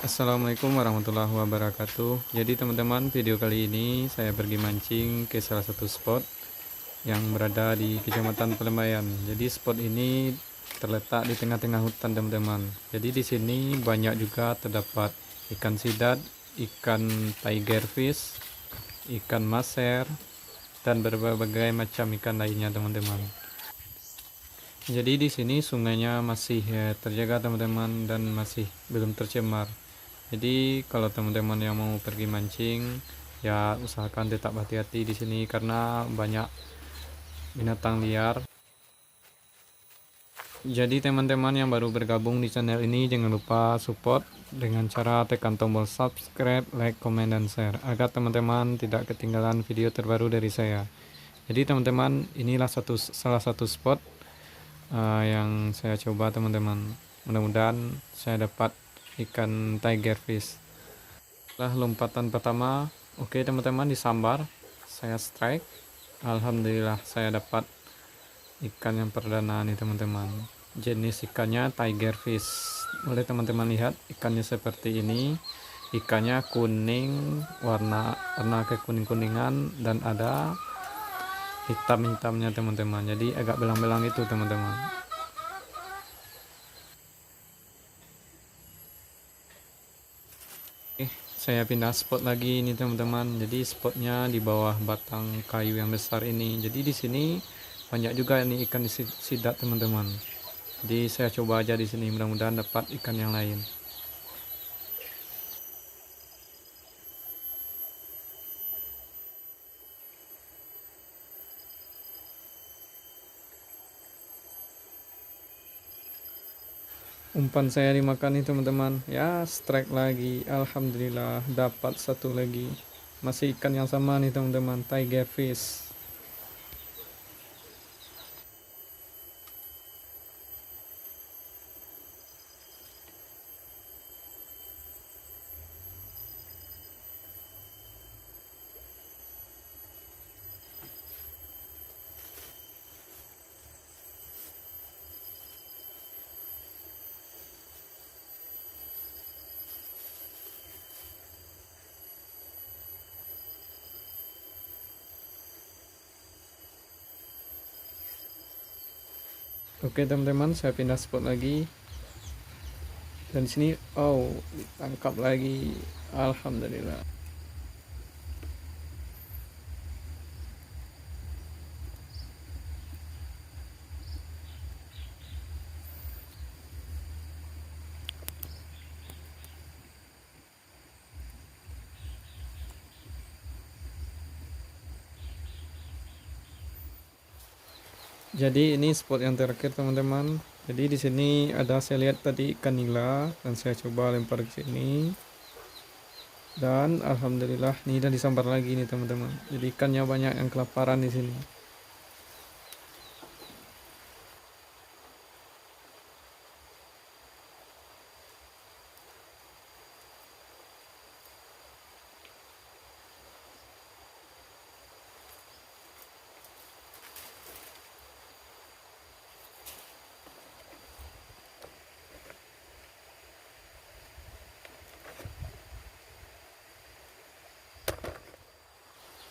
Assalamualaikum warahmatullahi wabarakatuh. Jadi teman-teman, video kali ini saya pergi mancing ke salah satu spot yang berada di Kecamatan Pelemayan. Jadi spot ini terletak di tengah-tengah hutan teman-teman. Jadi di sini banyak juga terdapat ikan sidat, ikan tiger fish, ikan maser, dan berbagai macam ikan lainnya teman-teman. Jadi di sini sungainya masih terjaga teman-teman dan masih belum tercemar. Jadi kalau teman-teman yang mau pergi mancing, ya usahakan tetap hati-hati di sini karena banyak binatang liar. Jadi teman-teman yang baru bergabung di channel ini, jangan lupa support dengan cara tekan tombol subscribe, like, comment, dan share agar teman-teman tidak ketinggalan video terbaru dari saya. Jadi teman-teman, inilah salah satu spot yang saya coba teman-teman. Mudah-mudahan saya dapat ikan tiger fish. Setelah lompatan pertama, oke teman-teman, disambar, saya strike. Alhamdulillah saya dapat ikan yang perdana nih teman-teman. Jenis ikannya tiger fish. Boleh teman-teman lihat ikannya seperti ini. Ikannya kuning, warna kekuning-kuningan, dan ada hitam-hitamnya teman-teman. Jadi agak belang-belang itu teman-teman. Saya pindah spot lagi ini teman-teman. Jadi spotnya di bawah batang kayu yang besar ini. Jadi di sini banyak juga nih ikan sidat teman-teman. Jadi saya coba aja di sini, mudah-mudahan dapat ikan yang lain. Umpan saya dimakan nih teman-teman. Ya, strike lagi. Alhamdulillah dapat satu lagi. Masih ikan yang sama nih teman-teman, tiger fish. Oke teman-teman, saya pindah spot lagi. Dan sini, oh, ditangkap lagi. Alhamdulillah. Jadi ini spot yang terakhir teman-teman. Jadi di sini ada, saya lihat tadi ikan nila dan saya coba lempar ke sini. Dan alhamdulillah ini udah disambar lagi nih teman-teman. Jadi ikannya banyak yang kelaparan di sini.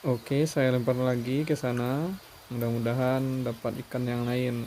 Oke, saya lempar lagi ke sana. Mudah-mudahan dapat ikan yang lain.